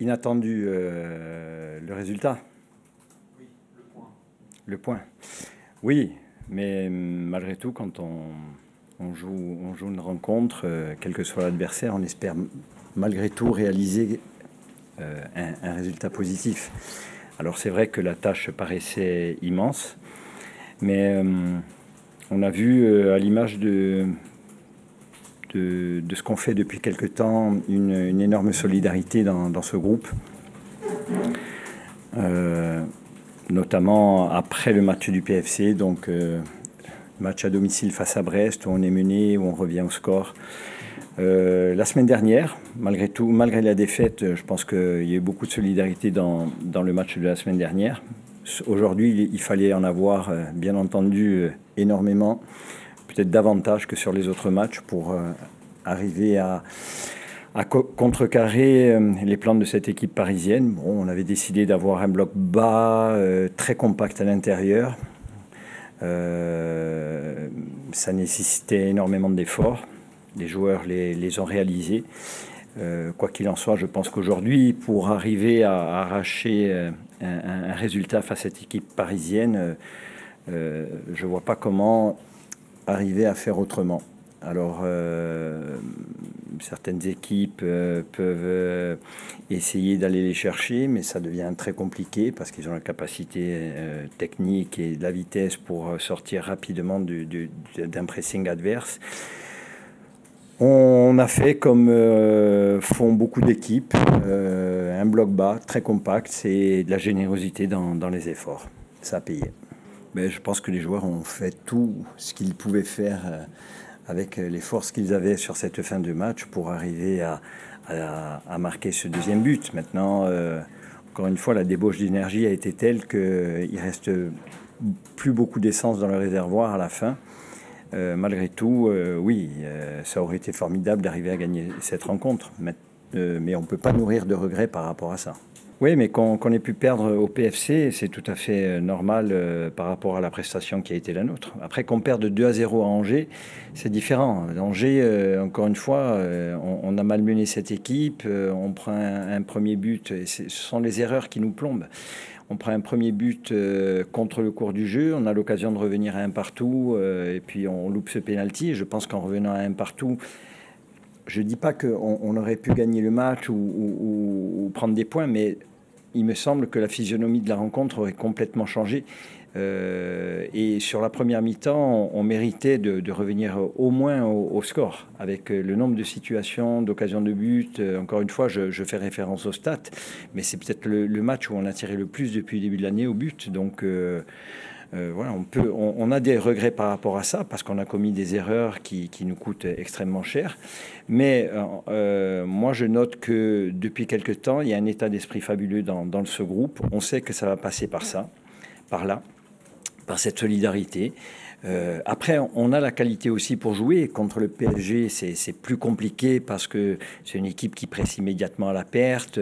Inattendu, le résultat, Oui, le point. le point. Oui, mais malgré tout, quand on joue une rencontre, quel que soit l'adversaire, on espère malgré tout réaliser un résultat positif. Alors c'est vrai que la tâche paraissait immense, mais on a vu à l'image de ce qu'on fait depuis quelque temps une énorme solidarité dans ce groupe. Notamment après le match du PFC, donc match à domicile face à Brest, où on est mené, où on revient au score. La semaine dernière, malgré tout, malgré la défaite, je pense qu'il y a eu beaucoup de solidarité dans le match de la semaine dernière. Aujourd'hui, il fallait en avoir, bien entendu, énormément, peut-être davantage que sur les autres matchs, pour arriver à contrecarrer les plans de cette équipe parisienne. Bon, on avait décidé d'avoir un bloc bas, très compact à l'intérieur. Ça nécessitait énormément d'efforts. Les joueurs les ont réalisés. Quoi qu'il en soit, je pense qu'aujourd'hui, pour arriver à arracher un résultat face à cette équipe parisienne, je ne vois pas comment arriver à faire autrement. Alors, certaines équipes peuvent essayer d'aller les chercher, mais ça devient très compliqué parce qu'ils ont la capacité technique et la vitesse pour sortir rapidement d'un pressing adverse. On a fait comme font beaucoup d'équipes, un bloc bas, très compact, et de la générosité dans les efforts. Ça a payé. Mais je pense que les joueurs ont fait tout ce qu'ils pouvaient faire avec les forces qu'ils avaient sur cette fin de match pour arriver à marquer ce deuxième but. Maintenant, encore une fois, la débauche d'énergie a été telle qu'il reste plus beaucoup d'essence dans le réservoir à la fin. Malgré tout, oui, ça aurait été formidable d'arriver à gagner cette rencontre, mais on ne peut pas nourrir de regrets par rapport à ça. Oui, mais qu'on ait pu perdre au PFC, c'est tout à fait normal par rapport à la prestation qui a été la nôtre. Après, qu'on perde 2-0 à Angers, c'est différent. Angers, encore une fois, on a malmené cette équipe, on prend un premier but, et ce sont les erreurs qui nous plombent. On prend un premier but contre le cours du jeu, on a l'occasion de revenir à un partout, et puis on loupe ce pénalty. Je pense qu'en revenant à un partout, je ne dis pas qu'on aurait pu gagner le match ou prendre des points, mais il me semble que la physionomie de la rencontre aurait complètement changé. Et sur la première mi-temps, on méritait de revenir au moins au score, avec le nombre de situations, d'occasions de but. Encore une fois, je fais référence aux stats, mais c'est peut-être le match où on a tiré le plus depuis le début de l'année au but. Donc voilà, on a des regrets par rapport à ça, parce qu'on a commis des erreurs qui nous coûtent extrêmement cher. Mais moi, je note que depuis quelque temps, il y a un état d'esprit fabuleux dans ce groupe. On sait que ça va passer par ça, par là, par cette solidarité. Après, on a la qualité aussi pour jouer. Contre le PSG, c'est plus compliqué parce que c'est une équipe qui presse immédiatement à la perte.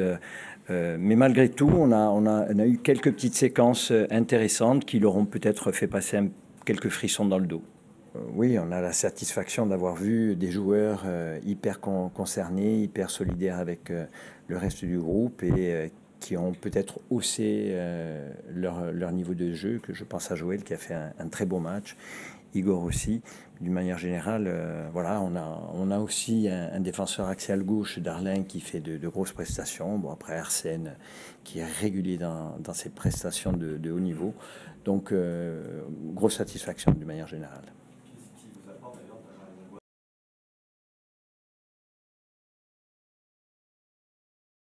Mais malgré tout, on a eu quelques petites séquences intéressantes qui leur ont peut-être fait passer quelques frissons dans le dos. Oui, on a la satisfaction d'avoir vu des joueurs hyper concernés, hyper solidaires avec le reste du groupe et qui ont peut-être haussé leur niveau de jeu, que je pense à Joël qui a fait un très beau match, Igor aussi. D'une manière générale, voilà, on a aussi un défenseur axial gauche, Darlin, qui fait de grosses prestations. Bon, après Arsène, qui est régulier dans ses prestations de haut niveau. Donc, grosse satisfaction d'une manière générale.